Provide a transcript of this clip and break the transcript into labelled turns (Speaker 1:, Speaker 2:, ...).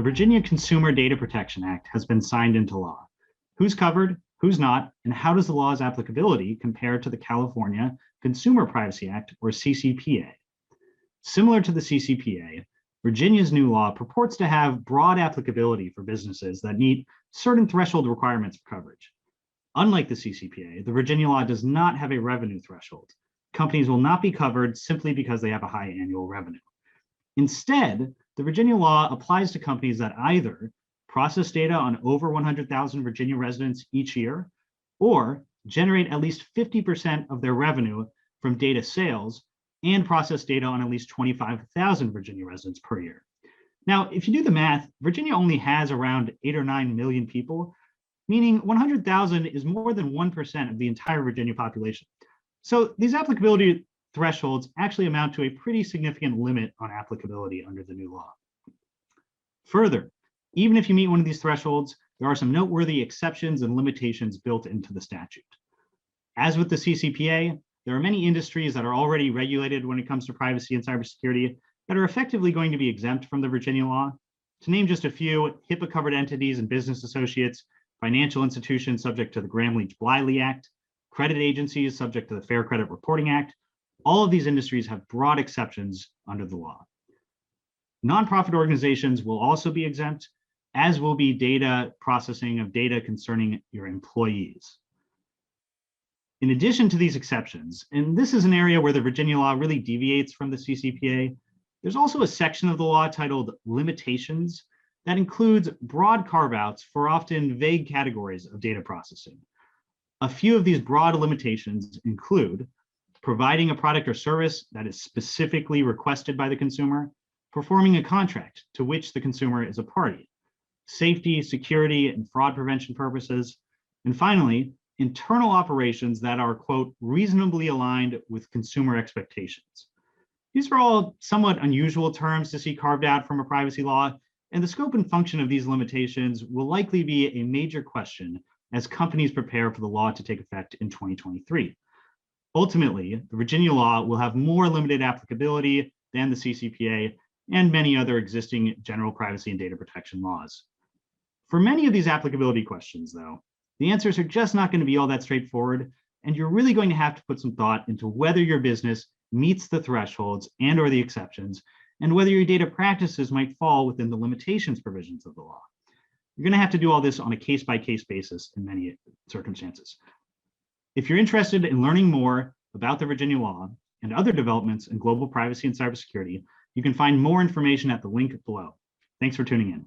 Speaker 1: the Virginia Consumer Data Protection Act has been signed into law. Who's covered, who's not, and how does the law's applicability compare to the California Consumer Privacy Act, or CCPA? Similar to the CCPA, Virginia's new law purports to have broad applicability for businesses that meet certain threshold requirements for coverage. Unlike the CCPA, the Virginia law does not have a revenue threshold. Companies will not be covered simply because they have a high annual revenue. Instead, the Virginia law applies to companies that either process data on over 100,000 Virginia residents each year, or generate at least 50% of their revenue from data sales and process data on at least 25,000 Virginia residents per year. Now, if you do the math, Virginia only has around 8 or 9 million people, meaning 100,000 is more than 1% of the entire Virginia population. So these applicability thresholds actually amount to a pretty significant limit on applicability under the new law. Further, even if you meet one of these thresholds, there are some noteworthy exceptions and limitations built into the statute. As with the CCPA, there are many industries that are already regulated when it comes to privacy and cybersecurity that are effectively going to be exempt from the Virginia law. To name just a few, HIPAA-covered entities and business associates, financial institutions subject to the Gramm-Leach-Bliley Act, credit agencies subject to the Fair Credit Reporting Act. All of these industries have broad exceptions under the law. Nonprofit organizations will also be exempt, as will be data processing of data concerning your employees. In addition to these exceptions, and this is an area where the Virginia law really deviates from the CCPA, there's also a section of the law titled Limitations that includes broad carve-outs for often vague categories of data processing. A few of these broad limitations include providing a product or service that is specifically requested by the consumer, performing a contract to which the consumer is a party, safety, security, and fraud prevention purposes, and finally, internal operations that are, quote, reasonably aligned with consumer expectations. These are all somewhat unusual terms to see carved out from a privacy law, and the scope and function of these limitations will likely be a major question as companies prepare for the law to take effect in 2023. Ultimately, the Virginia law will have more limited applicability than the CCPA and many other existing general privacy and data protection laws. For many of these applicability questions, though, the answers are just not going to be all that straightforward, and you're really going to have to put some thought into whether your business meets the thresholds and or the exceptions, and whether your data practices might fall within the limitations provisions of the law. You're going to have to do all this on a case-by-case basis in many circumstances. If you're interested in learning more about the Virginia law and other developments in global privacy and cybersecurity, you can find more information at the link below. Thanks for tuning in.